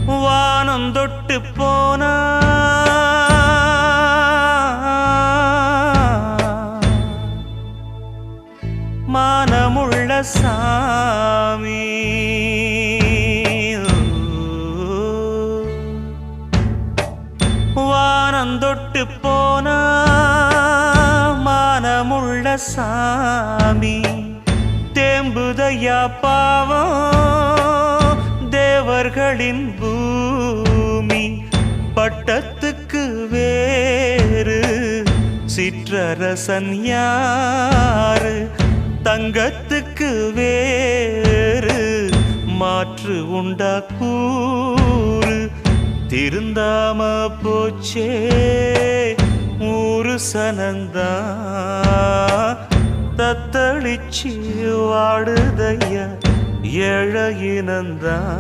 வானம் தொட்டு போனா மானமுள்ள சாமி வானம் தொட்டு போனா மானமுள்ள சாமி தேம்புதையா பாவம் தேவர்களின் பூமி பட்டத்துக்கு வேறு சிற்றரசன் யாரு தங்கத்துக்கு வேறு மாற்று உண்டா கூறு திருந்தாம போச்சே ஊரு சனந்தா தத்தளிச்சு வாடுதையா ஏழையினந்தான்